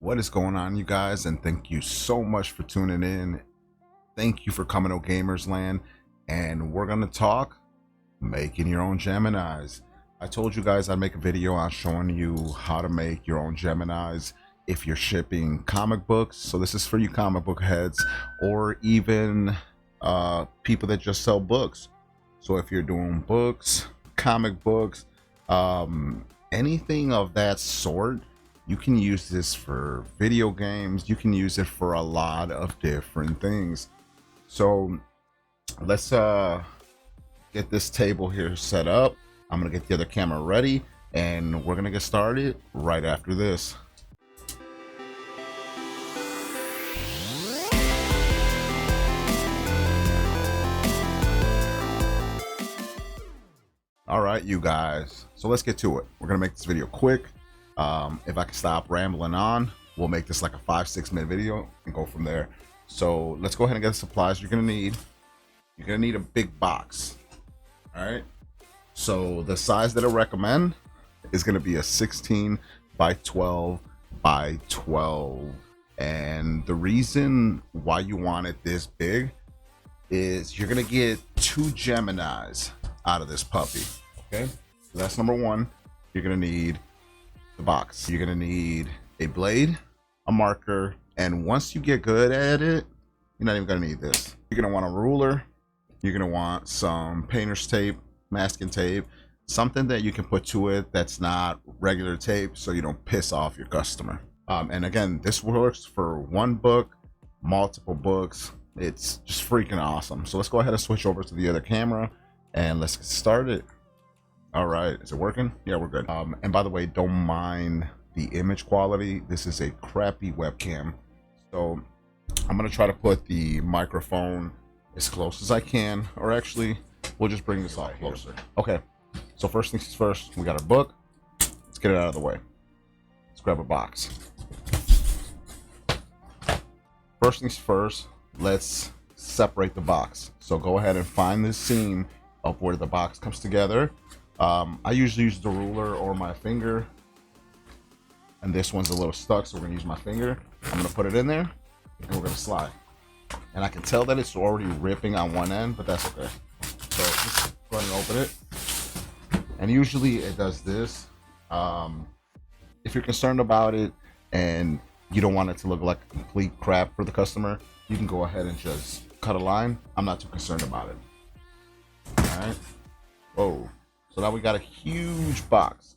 What is going on, you guys? And thank you so much for tuning in. Thank you for coming to Gamers Land. And we're going to talk making your own Geminis. I told you guys I'd make a video on showing you how to make your own Geminis if you're shipping comic books. So this is for you comic book heads, or even people that just sell books. So if you're doing books, comic books, anything of that sort, you can use this for video games. You can use it for a lot of different things. So let's get this table here set up. I'm gonna get the other camera ready, and we're gonna get started right after this. All right, you guys, so let's get to it. We're gonna make this video quick. If I can stop rambling on, we'll make this like a 5-6 minute video and go from there. So let's go ahead and get the supplies you're gonna need. You're gonna need a big box. All right, so the size that I recommend is gonna be a 16 by 12 by 12. And the reason why you want it this big is you're gonna get 2 Geminis out of this puppy. Okay, so that's number one. You're gonna need the box. You're gonna need a blade, a marker, and once you get good at it, you're not even gonna need this. You're gonna want a ruler. You're gonna want some painter's tape, masking tape, something that you can put to it that's not regular tape, so you don't piss off your customer. And again, this works for one book, multiple books. It's just freaking awesome. So let's go ahead and switch over to the other camera and let's get started. All right, is it working? Yeah, we're good. And by the way, don't mind the image quality. This is a crappy webcam. So I'm gonna try to put the microphone as close as I can, or actually, we'll just bring this off closer. Okay, so first things first, we got our book. Let's get it out of the way. Let's grab a box. First things first, let's separate the box. So go ahead and find this seam of where the box comes together. I usually use the ruler or my finger, and this one's a little stuck, so we're gonna use my finger. I'm gonna put it in there, and we're gonna slide. And I can tell that it's already ripping on one end, but that's okay. So just go ahead and open it. And usually it does this. If you're concerned about it and you don't want it to look like complete crap for the customer, you can go ahead and just cut a line. I'm not too concerned about it. All right. Whoa. So now we got a huge box.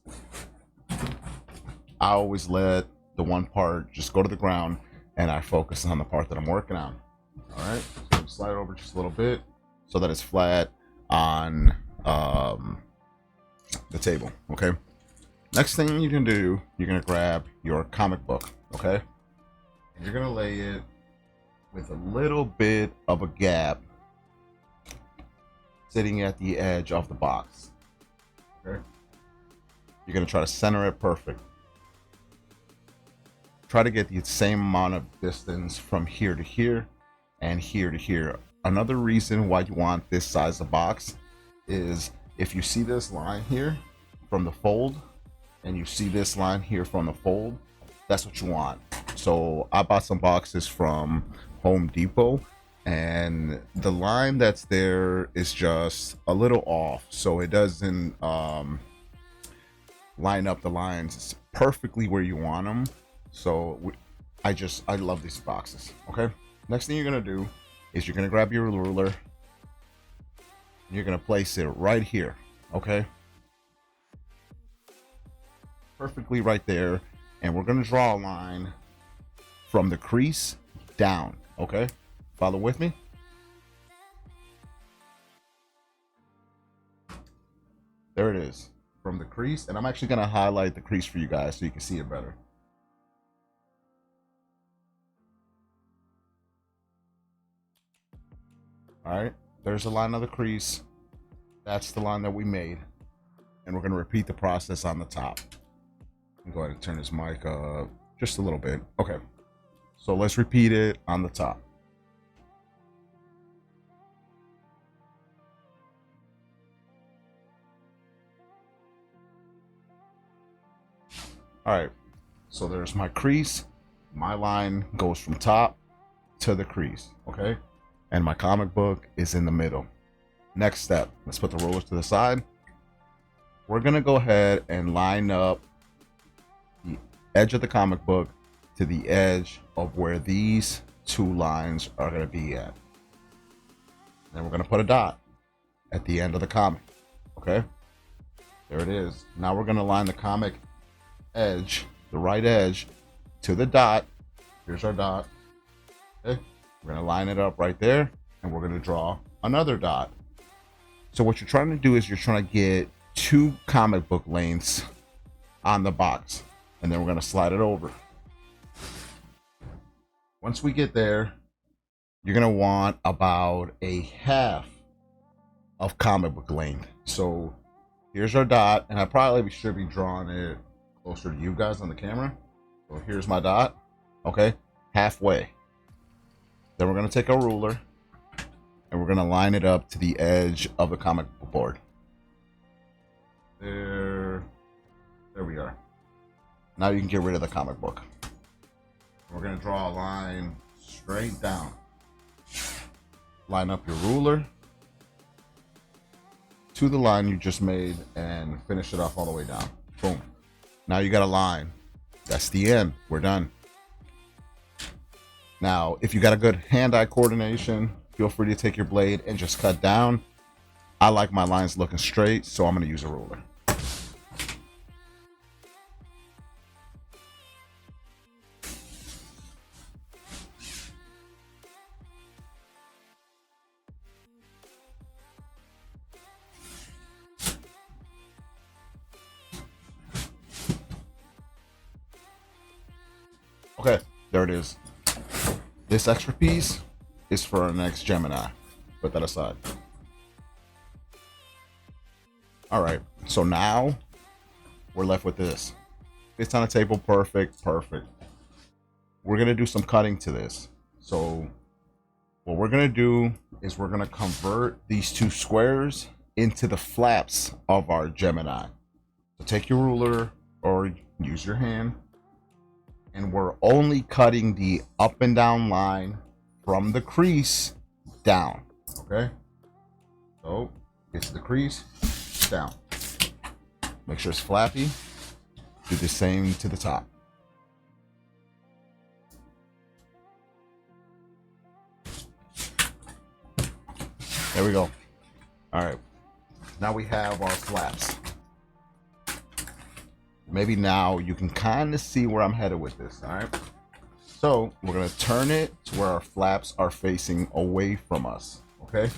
I always let the one part just go to the ground and I focus on the part that I'm working on. All right, so slide it over just a little bit so that it's flat on the table. Okay, next thing you're gonna do, you're gonna grab your comic book. Okay, and you're gonna lay it with a little bit of a gap sitting at the edge of the box. Okay, you're gonna try to center it perfect. Try to get the same amount of distance from here to here and here to here. Another reason why you want this size of box is if you see this line here from the fold and you see this line here from the fold, that's what you want. So I bought some boxes from Home Depot, and the line that's there is just a little off, so it doesn't line up the lines perfectly where you want them. So I love these boxes. Okay, next thing you're gonna do is you're gonna grab your ruler and you're gonna place it right here. Okay, perfectly right there, and we're gonna draw a line from the crease down. Okay, follow with me. There it is, from the crease, and I'm actually gonna highlight the crease for you guys so you can see it better. All right, there's a line of the crease. That's the line that we made, and we're gonna repeat the process on the top. Go ahead and turn this mic up just a little bit. Okay, so let's repeat it on the top. All right, so there's my crease. My line goes from top to the crease, okay? And my comic book is in the middle. Next step, let's put the rulers to the side. We're gonna go ahead and line up the edge of the comic book to the edge of where these two lines are gonna be at. Then we're gonna put a dot at the end of the comic, okay? There it is. Now we're gonna line the comic edge, the right edge, to the dot. Here's our dot, okay? We're gonna line it up right there, and we're gonna draw another dot. So what you're trying to do is you're trying to get 2 comic book lengths on the box, and then we're gonna slide it over. Once we get there, you're gonna want about a half of comic book length. So here's our dot, and I probably should be drawing it closer to you guys on the camera. So here's my dot, okay, halfway. Then we're gonna take a ruler and we're gonna line it up to the edge of the comic book board. There we are. Now you can get rid of the comic book. We're gonna draw a line straight down. Line up your ruler to the line you just made and finish it off all the way down. Boom. Now you got a line. That's the end. We're done. Now, if you got a good hand-eye coordination, feel free to take your blade and just cut down. I like my lines looking straight, so I'm gonna use a ruler. Okay, there it is. This extra piece is for our next Gemini. Put that aside. All right, so now we're left with this. Fits on a table, perfect. We're gonna do some cutting to this. So what we're gonna do is we're gonna convert these 2 squares into the flaps of our Gemini. So take your ruler or use your hand, and we're only cutting the up and down line from the crease down, okay? So get to the crease, down. Make sure it's flappy. Do the same to the top. There we go. All right, now we have our flaps. Maybe now you can kind of see where I'm headed with this, all right? So we're gonna turn it to where our flaps are facing away from us, okay?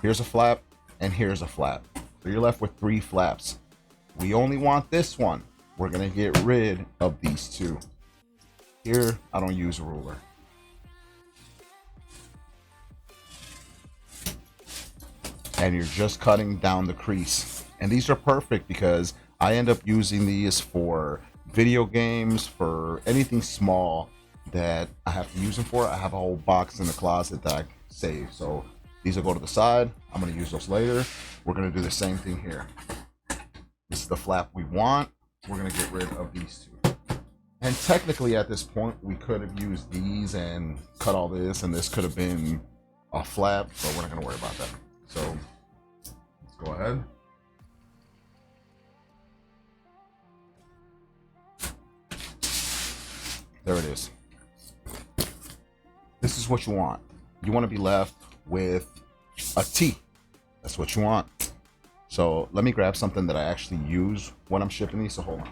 Here's a flap and here's a flap. So you're left with 3 flaps. We only want this one. We're gonna get rid of these 2. Here, I don't use a ruler. And you're just cutting down the crease. And these are perfect because I end up using these for video games, for anything small that I have to use them for. I have a whole box in the closet that I save. So these will go to the side. I'm gonna use those later. We're gonna do the same thing here. This is the flap we want. We're gonna get rid of these 2. And technically at this point, we could have used these and cut all this, and this could have been a flap, but we're not gonna worry about that. So let's go ahead. There it is. This is what you want. You want to be left with a T. That's what you want. So let me grab something that I actually use when I'm shipping these. So hold on.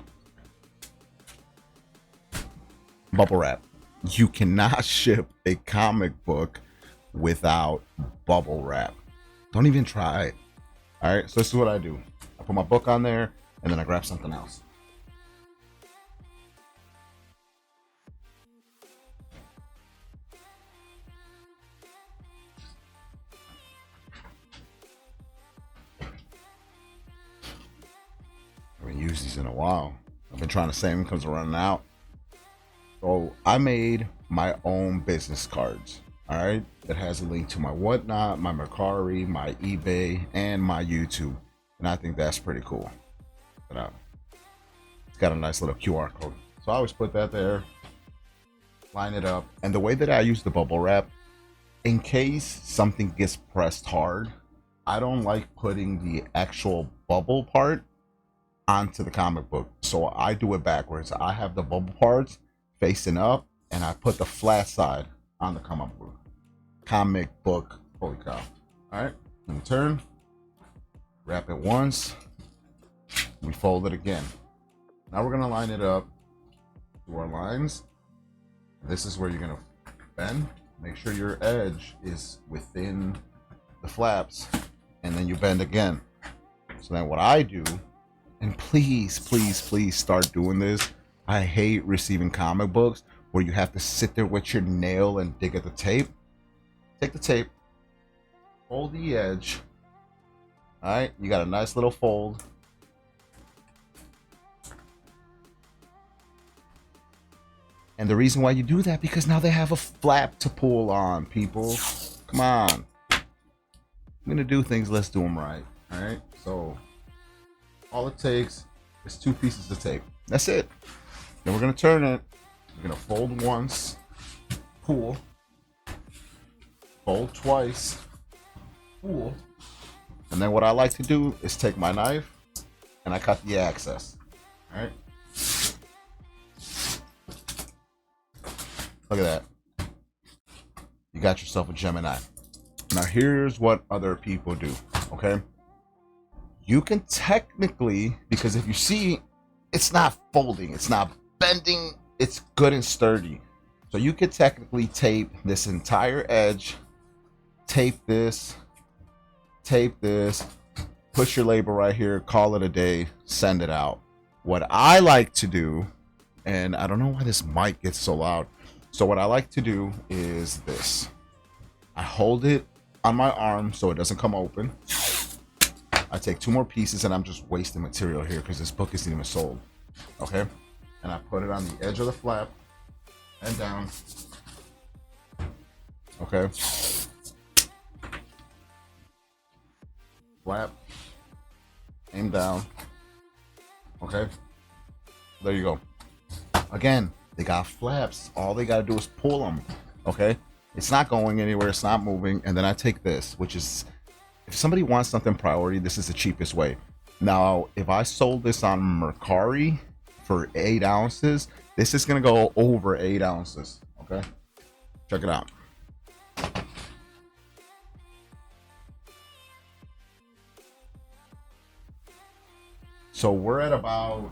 Bubble wrap. You cannot ship a comic book without bubble wrap. Don't even try it. All right. So this is what I do. I put my book on there and then I grab something else. I haven't used these in a while. I've been trying to save them because they're running out. So I made my own business cards. All right, that has a link to my Whatnot, my Mercari, my eBay, and my YouTube, and I think that's pretty cool. But it's got a nice little QR code, so I always put that there. line it up. And the way that I use the bubble wrap, in case something gets pressed hard, I don't like putting the actual bubble part onto the comic book. So I do it backwards. I have the bubble parts facing up and I put the flat side on the comic book. Holy cow. All right, let me turn, wrap it once, we fold it again. Now we're gonna line it up to our lines. This is where you're gonna bend. Make sure your edge is within the flaps, and then you bend again. So then what I do, and please, please, please start doing this. I hate receiving comic books where you have to sit there with your nail and dig at the tape. Take the tape, fold the edge. All right, you got a nice little fold. And the reason why you do that, because now they have a flap to pull on, people. Come on. I'm gonna do things, let's do them right. All right, so all it takes is 2 pieces of tape. That's it. Then we're gonna turn it. We're gonna fold once, pull, fold twice, pull. And then what I like to do is take my knife and I cut the excess. All right. Look at that. You got yourself a Gemini. Now here's what other people do, okay? You can technically, because if you see, it's not folding, it's not bending, it's good and sturdy. So you could technically tape this entire edge, tape this, put your label right here, call it a day, send it out. What I like to do, and I don't know why this mic gets so loud. So what I like to do is this. I hold it on my arm so it doesn't come open. I take 2 more pieces, and I'm just wasting material here because this book isn't even sold. Okay? And I put it on the edge of the flap and down. Okay? Flap, aim down. Okay? There you go. Again, they got flaps. All they gotta do is pull them. Okay? It's not going anywhere. It's not moving. And then I take this, which is, if somebody wants something priority, this is the cheapest way. Now, if I sold this on Mercari for 8 ounces, this is gonna go over 8 ounces. Okay? Check it out. So we're at about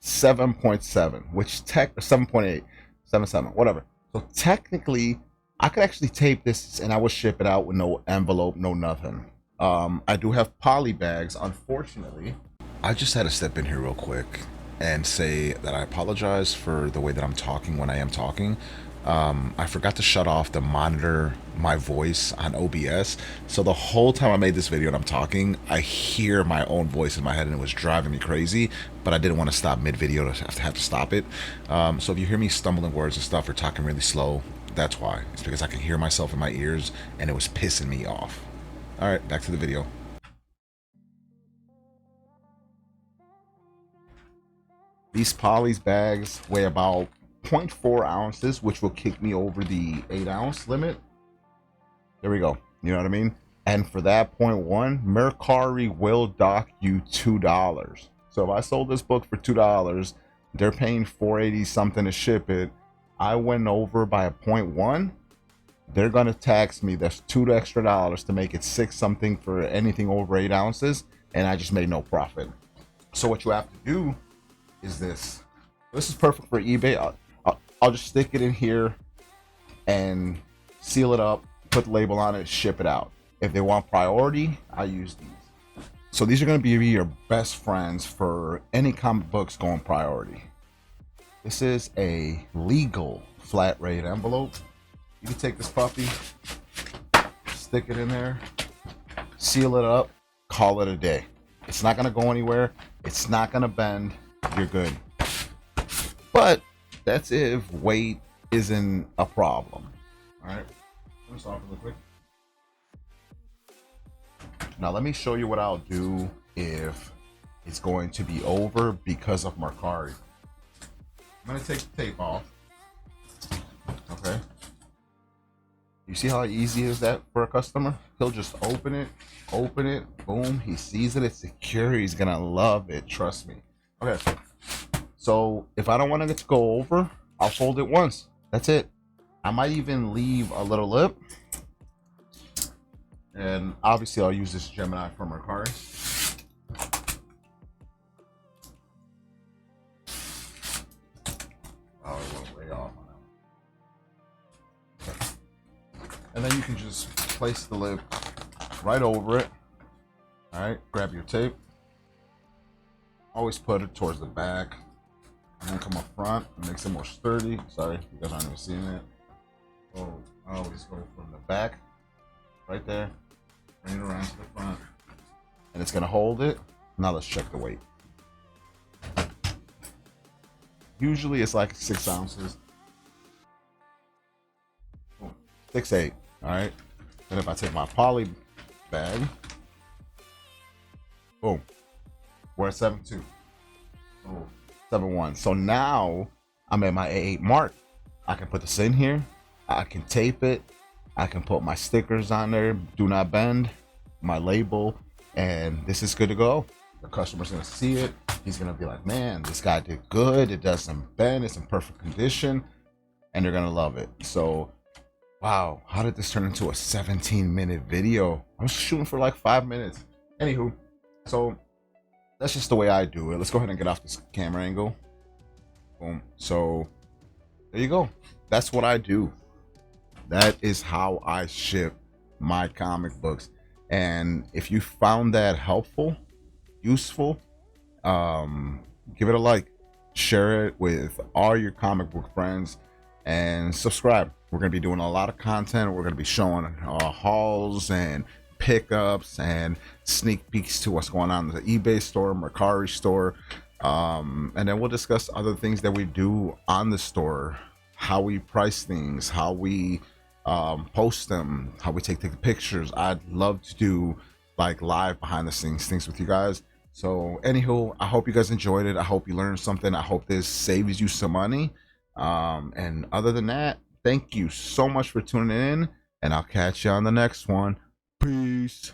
7.7, which 7.8, 7.7, whatever. So technically, I could actually tape this and I would ship it out with no envelope, no nothing. I do have poly bags, unfortunately. I just had to step in here real quick and say that I apologize for the way that I'm talking when I am talking. I forgot to shut off the monitor my voice on OBS, so the whole time I made this video and I'm talking, I hear my own voice in my head and it was driving me crazy, but I didn't want to stop mid-video to have to stop it. So if you hear me stumbling words and stuff or talking really slow, that's why. It's because I can hear myself in my ears and it was pissing me off. Alright, back to the video. These Polly's bags weigh about 0.4 ounces, which will kick me over the 8 ounce limit. There we go. You know what I mean? And for that 0.1, Mercari will dock you $2. So if I sold this book for $2, they're paying $4.80 something to ship it. I went over by a 0.1. They're gonna tax me. That's $2 extra to make it 6 something for anything over 8 ounces, and I just made no profit. So what you have to do is this. This is perfect for eBay. I'll just stick it in here and seal it up, put the label on it, ship it out. If they want priority, I use these. So these are going to be your best friends for any comic books going priority. This is a legal flat rate envelope. You can take this puppy, stick it in there, seal it up, call it a day. It's not going to go anywhere. It's not going to bend. You're good. But that's if weight isn't a problem. All right, let me stop really quick. Now let me show you what I'll do if it's going to be over because of Mercari. I'm gonna take the tape off. You see how easy is that for a customer? He'll just open it, boom, he sees it, it's secure, he's gonna love it, trust me. Okay, so if I don't want it to go over, I'll fold it once. That's it. I might even leave a little lip. And obviously I'll use this Gemini from Mercari. Oh, it went way off on that one. Okay. And then you can just place the lip right over it. All right, grab your tape. Always put it towards the back. And then come up front. It makes it more sturdy. Sorry, you guys aren't even seeing it. So I always go from the back, right there, bring it around to the front. And it's gonna hold it. Now let's check the weight. Usually it's like 6 ounces. 6'8", all right? Then if I take my poly bag, boom, we're at 7'2". Oh, 7'1". So now I'm at my A8 mark. I can put this in here. I can tape it. I can put my stickers on there, do not bend, my label, and this is good to go. The customer's gonna see it. He's gonna be like, man, this guy did good. It doesn't bend. It's in perfect condition, and they're gonna love it. So, wow, how did this turn into a 17-minute video? I was shooting for like 5 minutes. Anywho, so that's just the way I do it. Let's go ahead and get off this camera angle. Boom. So there you go. That's what I do. That is how I ship my comic books. And if you found that helpful, useful, give it a like, share it with all your comic book friends, and subscribe. We're going to be doing a lot of content. We're going to be showing hauls and pickups and sneak peeks to what's going on in the eBay store, Mercari store, and then we'll discuss other things that we do on the store, how we price things, how we post them, how we take the pictures. I'd love to do like live behind the scenes things with you guys. So anywho, I hope you guys enjoyed it. I hope you learned something. I hope this saves you some money. And other than that, thank you so much for tuning in, and I'll catch you on the next one. Peace.